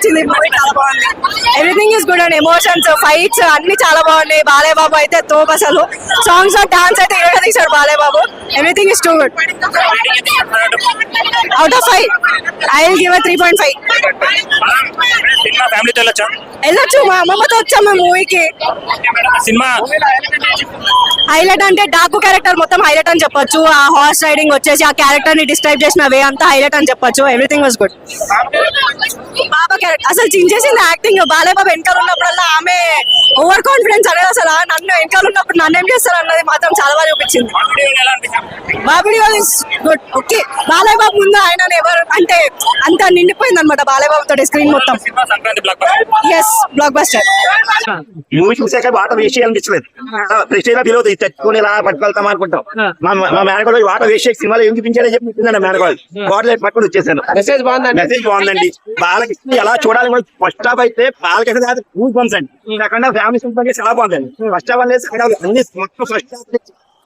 నచ్చింది. మూవీ చాలా బాగుంది. Everything is good and emotions, fights అన్ని చాలా బాగున్నాయి. బాలయ్య బాబు అయితే తోపు అసలు. సాంగ్స్ డాన్స్ అయితే ఇరగా తీశాడు Balayya Babu. Everything is too good. Out of 5 I will give 3.5. వెళ్ళొచ్చు, మా అమ్మమ్మతో వచ్చాం మేము మూవీకి. సినిమా హైలైట్ అంటే డాకు క్యారెక్టర్ మొత్తం హైలైట్ అని చెప్పొచ్చు. ఆ హార్స్ రైడింగ్ వచ్చేసి ఆ క్యారెక్టర్ ని డిస్క్రైబ్ చేసిన వే అంతా హైలైట్ అని చెప్పొచ్చు. Everything was good. Baba character అసలు చించేసింది యాక్టింగ్. బాలయ్య బాబు వెనకాల ఉన్నప్పుడల్లా ఆమె ఓవర్ కాన్ఫిడెన్స్ అనేది అసలు నన్ను వెనకాల ఉన్నప్పుడు నన్ను ఏం చేస్తారు అన్నది మాత్రం చాలా బాగా చూపించింది. బాబుడి గుడ్. ఓకే, బాలయ్య బాబు ముందు ఆయన ఎవరు అంటే అంత నిండిపోయింది అనమాట బాలయ్య బాబు తోటి స్క్రీన్ మొత్తం. Yes, blockbuster. మూవీ చూసాక వాటర్ వేసి అనిపించలేదు. ప్రెస్టేజ్ ఫీల్ అవుతుంది, తెచ్చుకుని ఇలా పట్టుకెళ్తాం అనుకుంటాం. మా మేనగోడు వాటర్ వేసి సినిమాలో ఏం చూపించాలని చెప్పిందండి మేనగోడు. వాటర్ పట్టుకుని వచ్చేసాను. మెసేజ్ బాగుందండి. బాలకి ఎలా చూడాలి ఫస్ట్ హాఫ్ అయితే బాలకి సెకండ్ హాఫ్ ఫ్యామిలీ సింపుల్ చాలా బాగుందండి. ఫస్ట్ హాఫ్ అనేది అన్ని మొత్తం ఫస్ట్ హాఫ్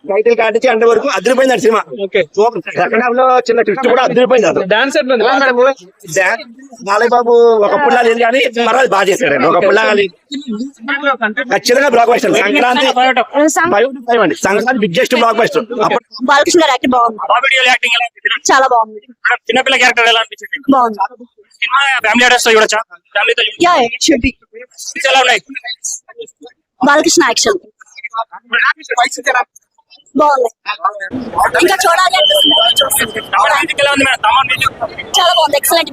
టైటిల్ కాటించి అండ్ వరకు అదిరిపోయింది సినిమా. సెకండ్ హాఫ్ లో చిన్న ట్విస్ట్ కూడా అదిరిపోయింది. బాలయ్య బాబు ఒకప్పుడులా లేదు కానీ మరో బాగా చేశాడు. ఒకప్పుడులా ఖచ్చితంగా బ్లాక్ బస్టర్. సంక్రాంతి 5 అండి. Sankranti biggest block buster. Balakrishna గారి యాక్టింగ్ బాగుంది, చాలా బాగుంది. చిన్నపిల్ల క్యారెక్టర్ ఎలా అనిపించింది? బాగుంది. సినిమా ఫ్యామిలీ ఆడియన్స్ తో చూడొచ్చా? ఫ్యామిలీతో యా, ఇట్ షుడ్ బి. ఎలా ఉన్నాయి? బాలకృష్ణ యాక్షన్ బాగుంది. ఇంకా చూడాలి. ఎలా ఉంది మేడం? చాలా బాగుంది. ఎక్సలెంట్.